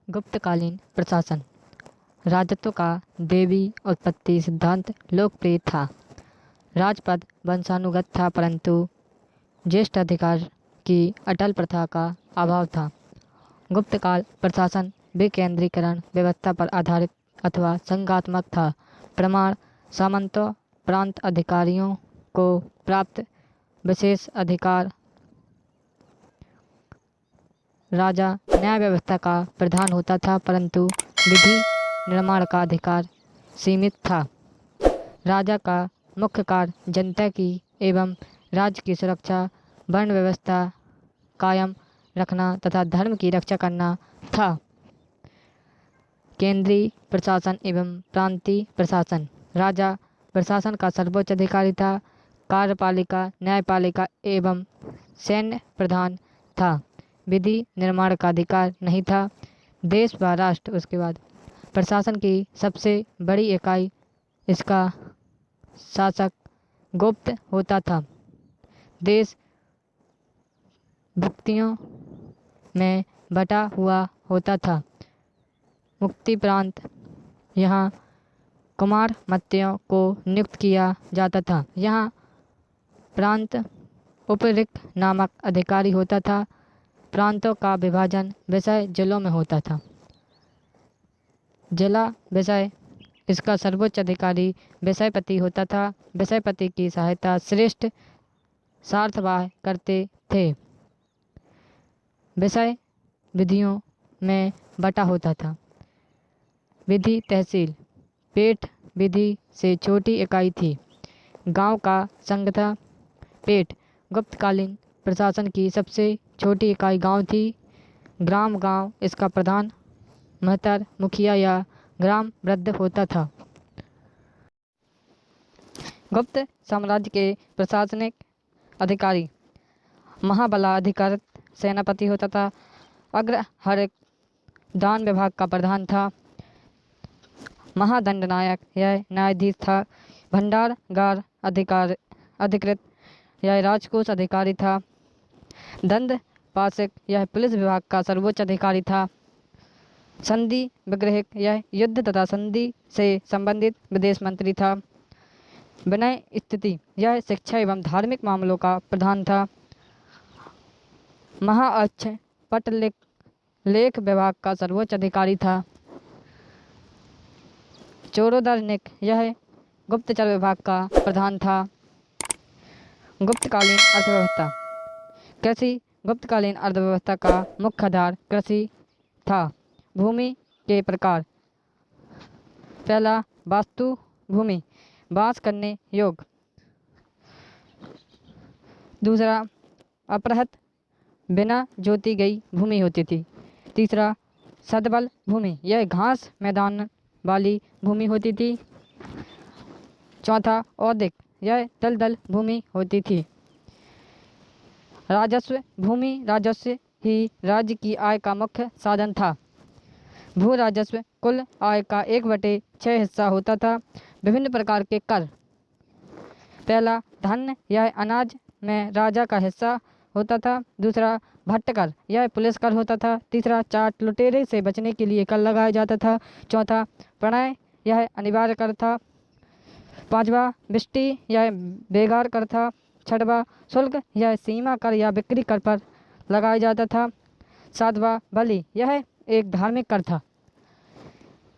गुप्तकालीन प्रशासन राजत्व का देवी उत्पत्ति सिद्धांत लोकप्रिय था। राजपद वंशानुगत था, परंतु ज्येष्ठ अधिकार की अटल प्रथा का अभाव था। गुप्तकाल प्रशासन विकेंद्रीकरण व्यवस्था पर आधारित अथवा संघात्मक था। प्रमाण सामंतों प्रांत अधिकारियों को प्राप्त विशेष अधिकार। राजा न्याय व्यवस्था का प्रधान होता था, परंतु विधि निर्माण का अधिकार सीमित था। राजा का मुख्य कार्य जनता की एवं राज्य की सुरक्षा, वर्ण व्यवस्था कायम रखना तथा धर्म की रक्षा करना था। केंद्रीय प्रशासन एवं प्रांतीय प्रशासन। राजा प्रशासन का सर्वोच्च अधिकारी था। कार्यपालिका, न्यायपालिका एवं सैन्य प्रधान था। विधि निर्माण का अधिकार नहीं था। देश व राष्ट्र। उसके बाद प्रशासन की सबसे बड़ी इकाई इसका शासक गुप्त होता था। देश भुक्तियों में बटा हुआ होता था। मुक्ति प्रांत, यहाँ कुमार मत्यों को नियुक्त किया जाता था। यहाँ प्रांत उपरिक्त नामक अधिकारी होता था। प्रांतों का विभाजन विषय जिलों में होता था। जिला विषय इसका सर्वोच्च अधिकारी विषयपति होता था। विषयपति की सहायता श्रेष्ठ सार्थवाह करते थे। विषय विधियों में बटा होता था। विधि तहसील पेठ विधि से छोटी इकाई थी। गांव का संघ था। पेठ गुप्तकालीन प्रशासन की सबसे छोटी इकाई गांव थी। ग्राम गांव इसका प्रधान महतर, मुखिया या ग्राम वृद्ध होता था। गुप्त साम्राज्य के प्रशासनिक अधिकारी महाबलाधिकृत सेनापति होता था। अग्रहरिक दान विभाग का प्रधान था। महादंडनायक यह न्यायाधीश था। भंडारगार अधिकृत यह राजकोष अधिकारी था। दंड पाशक यह पुलिस विभाग का सर्वोच्च अधिकारी था। संधि विग्रहिक यह युद्ध तथा संधि से संबंधित विदेश मंत्री था। विनय स्थिति यह शिक्षा एवं धार्मिक मामलों का प्रधान था। महाअक्ष पटलिक लेख विभाग का सर्वोच्च अधिकारी था। चोरोदरनिक यह गुप्तचर विभाग का प्रधान था। गुप्तकालीन अर्थव्यवस्था कृषि गुप्तकालीन अर्थव्यवस्था का मुख्य आधार कृषि था। भूमि के प्रकार। पहला वास्तु भूमि बाँस करने योग्य। दूसरा अपरहत बिना जोती गई भूमि होती थी। तीसरा सदबल भूमि यह घास मैदान वाली भूमि होती थी। चौथा औदिक यह दलदल भूमि होती थी। राजस्व भूमि राजस्व ही राज्य की आय का मुख्य साधन था। भू राजस्व कुल आय का 1/6 हिस्सा होता था। विभिन्न प्रकार के कर। पहला धन यह अनाज में राजा का हिस्सा होता था। दूसरा भट्ट कर यह पुलिस कर होता था। तीसरा चाट लुटेरे से बचने के लिए कर लगाया जाता था। चौथा प्रणय यह अनिवार्य कर था। पांचवा बिष्टी यह बेगार कर था। छठवां शुल्क यह सीमा कर या बिक्री कर पर लगाया जाता था। सातवां बलि यह एक धार्मिक कर था।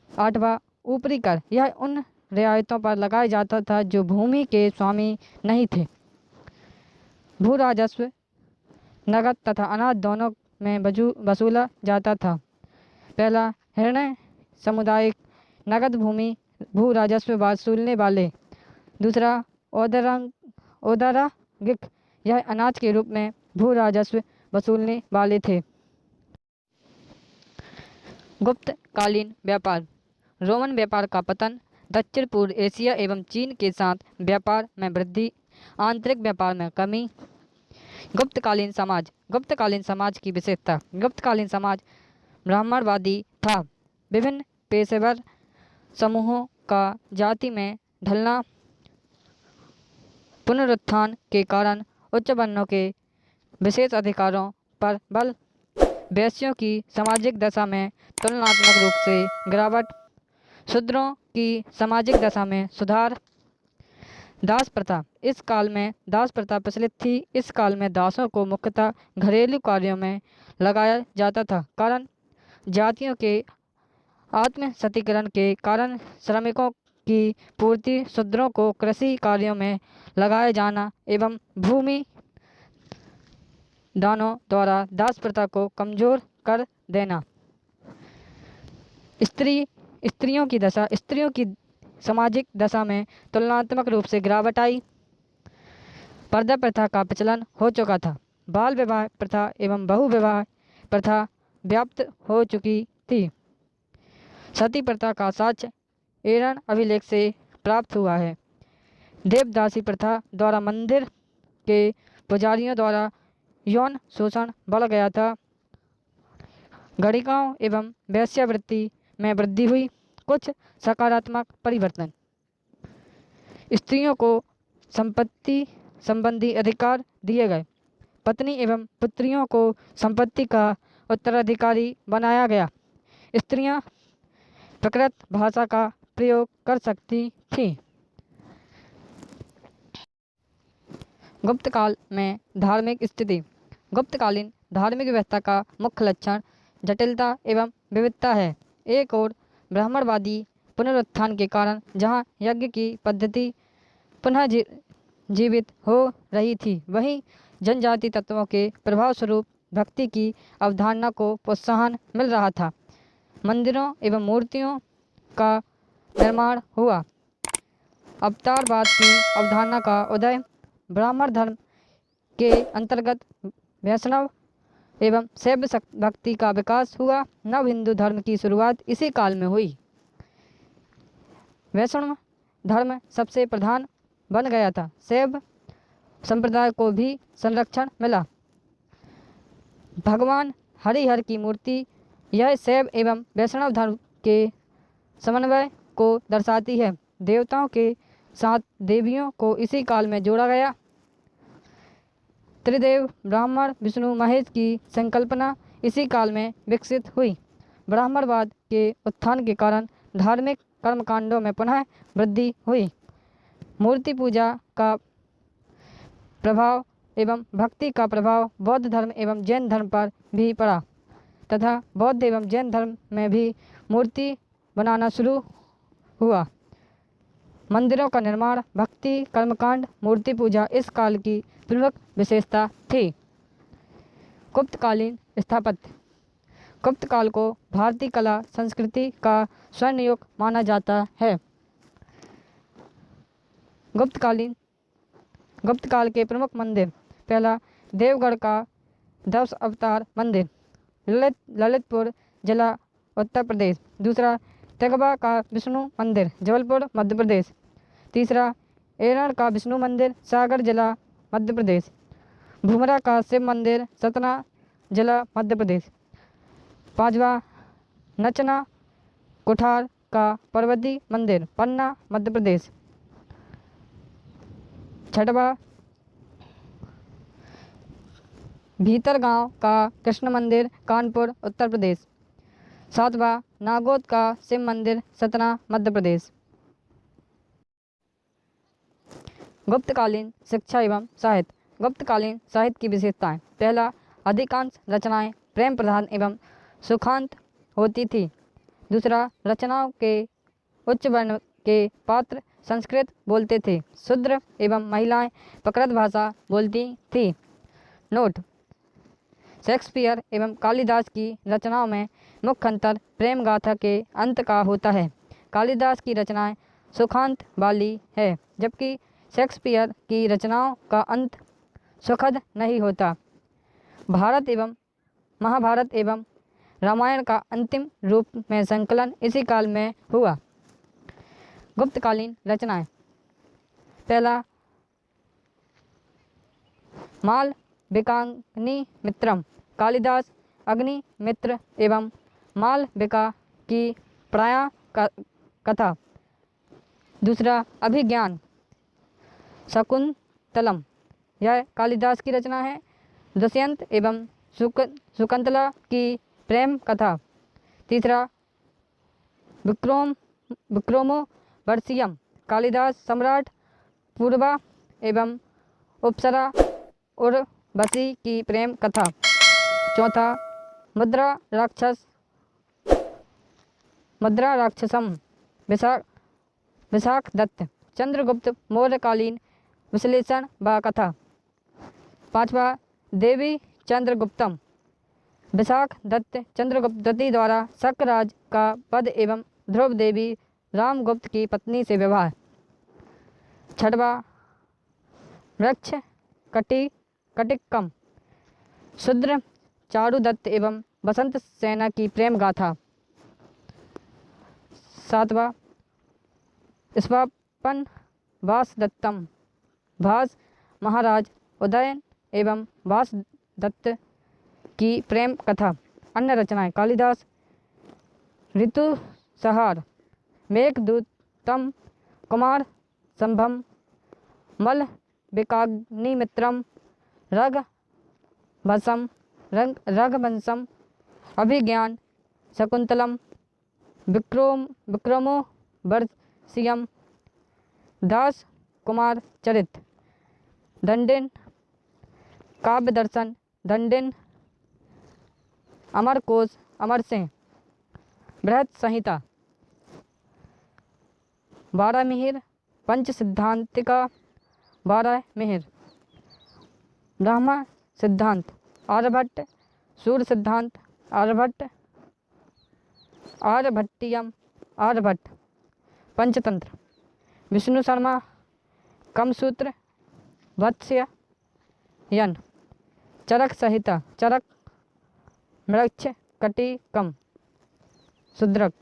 आठवां ऊपरी कर यह उन रियायतों पर लगाया जाता था जो भूमि के स्वामी नहीं थे। भू राजस्व नगद तथा अनाज दोनों में वसूला जाता था। पहला हिरण्य सामुदायिक नगद भूमि भू राजस्व वसूलने वाले। दूसरा औदरागिक यह अनाज के रूप में भू राजस्व वसूलने वाले थे। गुप्तकालीन व्यापार रोमन व्यापार का पतन, दक्षिण पूर्व एशिया एवं चीन के साथ व्यापार में वृद्धि, आंतरिक व्यापार में कमी। गुप्तकालीन समाज की विशेषता। गुप्तकालीन समाज ब्राह्मणवादी था। विभिन्न पेशेवर समूहों का जाति में ढलना, पुनरुत्थान के कारण उच्च वर्णों के विशेष अधिकारों पर बल, वैश्यों की सामाजिक दशा में तुलनात्मक रूप से गिरावट, शूद्रों की सामाजिक दशा में सुधार। दास प्रथा, इस काल में दास प्रथा प्रचलित थी। इस काल में दासों को मुख्यतः घरेलू कार्यों में लगाया जाता था। कारण, जातियों के आत्मसतीकरण के कारण श्रमिकों की पूर्ति, शूद्रों को कृषि कार्यों में लगाया जाना एवं भूमि दानों द्वारा दास प्रथा को कमजोर कर देना। स्त्रियों की सामाजिक दशा में तुलनात्मक रूप से गिरावट आई। पर्दा प्रथा का प्रचलन हो चुका था। बाल विवाह प्रथा एवं बहु विवाह प्रथा व्याप्त हो चुकी थी। सती प्रथा का साक्ष्य एरन अभिलेख से प्राप्त हुआ है। देवदासी प्रथा द्वारा मंदिर के पुजारियों द्वारा यौन शोषण बढ़ गया था। गणिकाओं एवं वेश्यावृत्ति में वृद्धि हुई। कुछ सकारात्मक परिवर्तन, स्त्रियों को संपत्ति संबंधी अधिकार दिए गए। पत्नी एवं पुत्रियों को संपत्ति का उत्तराधिकारी बनाया गया। स्त्रियां प्रकृत भाषा का प्रयोग कर सकती थीं। गुप्त काल में धार्मिक स्थिति। गुप्तकालीन धार्मिक व्यवस्था का मुख्य लक्षण जटिलता एवं विविधता है। एक और ब्राह्मणवादी पुनरुत्थान के कारण जहाँ यज्ञ की पद्धति पुनः जीवित हो रही थी, वहीं जनजाति तत्वों के प्रभाव स्वरूप भक्ति की अवधारणा को प्रोत्साहन मिल रहा था। मंदिरों एवं मूर्तियों का निर्माण हुआ। अवतारवाद की अवधारणा का उदय। ब्राह्मण धर्म के अंतर्गत वैष्णव एवं शैव भक्ति का विकास हुआ। नव हिंदू धर्म की शुरुआत इसी काल में हुई। वैष्णव धर्म सबसे प्रधान बन गया था। शैव संप्रदाय को भी संरक्षण मिला। भगवान हरिहर की मूर्ति, यह शैव एवं वैष्णव धर्म के समन्वय को दर्शाती है। देवताओं के साथ देवियों को इसी काल में जोड़ा गया। त्रिदेव ब्राह्मण विष्णु महेश की संकल्पना इसी काल में विकसित हुई। ब्राह्मणवाद के उत्थान के कारण धार्मिक कर्मकांडों में पुनः वृद्धि हुई। मूर्ति पूजा का प्रभाव एवं भक्ति का प्रभाव बौद्ध धर्म एवं जैन धर्म पर भी पड़ा तथा बौद्ध एवं जैन धर्म में भी मूर्ति बनाना शुरू हुआ। मंदिरों का निर्माण, भक्ति, कर्मकांड, मूर्ति पूजा इस काल की प्रमुख विशेषता थी। गुप्तकालीन स्थापत्य। गुप्त काल को भारतीय कला संस्कृति का स्वर्ण युग माना जाता है। गुप्त काल के प्रमुख मंदिर। पहला, देवगढ़ का 10 अवतार मंदिर, ललितपुर जिला, उत्तर प्रदेश। दूसरा, तिगवा का विष्णु मंदिर, जबलपुर, मध्य प्रदेश। तीसरा, एरण का विष्णु मंदिर, सागर जिला, मध्य प्रदेश। भूमरा का शिव मंदिर, सतना जिला, मध्य प्रदेश। पांचवा, नचना कुठार का पार्वती मंदिर, पन्ना, मध्य प्रदेश। छठवा, भीतरगांव का कृष्ण मंदिर, कानपुर, उत्तर प्रदेश। सातवां, नागौद का शिव मंदिर, सतना, मध्य प्रदेश। गुप्तकालीन शिक्षा एवं साहित्य। गुप्तकालीन साहित्य की विशेषताएं। पहला, अधिकांश रचनाएं प्रेम प्रधान एवं सुखांत होती थी। दूसरा, रचनाओं के उच्च वर्ण के पात्र संस्कृत बोलते थे। शूद्र एवं महिलाएं प्रकृत भाषा बोलती थी। नोट: शेक्सपियर एवं कालिदास की रचनाओं में मुख्य अंतर प्रेम गाथा के अंत का होता है। कालिदास की रचनाएं सुखांत वाली है, जबकि शेक्सपियर की रचनाओं का अंत सुखद नहीं होता। भारत एवं महाभारत एवं रामायण का अंतिम रूप में संकलन इसी काल में हुआ। गुप्तकालीन रचनाएं। पहला, मालविकाग्नि मित्रम, कालिदास अग्निमित्र एवं मालविका की प्राय कथा। दूसरा, अभिज्ञान शकुंतलम, यह कालिदास की रचना है। दुष्यंत एवं शकुंतला की प्रेम कथा। तीसरा विक्रमो वर्षीयम कालिदास सम्राट पूर्वा एवं अप्सरा उर्वशी की प्रेम कथा। चौथा मुद्रा राक्षसम विशाख दत्त चंद्रगुप्त मौर्यकालीन विश्लेषण व कथा। पांचवा देवी चंद्रगुप्तम विशाख दत्त चंद्रगुप्त द्वारा शक राज का पद एवं ध्रुव देवी रामगुप्त की पत्नी से विवाह। छठवा वृक्ष कटिकम शूद्र चारुदत्त एवं बसंत सेना की प्रेम गाथा। सातवां स्वापन वासदत्तम भास महाराज उदयन एवं वासदत्त की प्रेम कथा। अन्य रचनाएं कालिदास ऋतुसंहार मेघदूतम कुमार संभम मलविकाग्निमित्रम रघुवंशम अभिज्ञान शकुंतलम विक्रमो वर्षीयम दास कुमार चरित दंडिन काव्य दर्शन दंडिन अमरकोश अमरसिंह बृहत संहिता बारहमिहिर पंच सिद्धांतिका बारहमिहिर ब्रह्म सिद्धांत आर्यभट्ट सूर्य सिद्धांत आर्यभट्ट आर्यभट्टियम आर्यभट्ट पंचतंत्र विष्णु शर्मा कमसूत्र वत्स्ययन चरक संहिता चरक मृक्ष कटिकम शूद्रक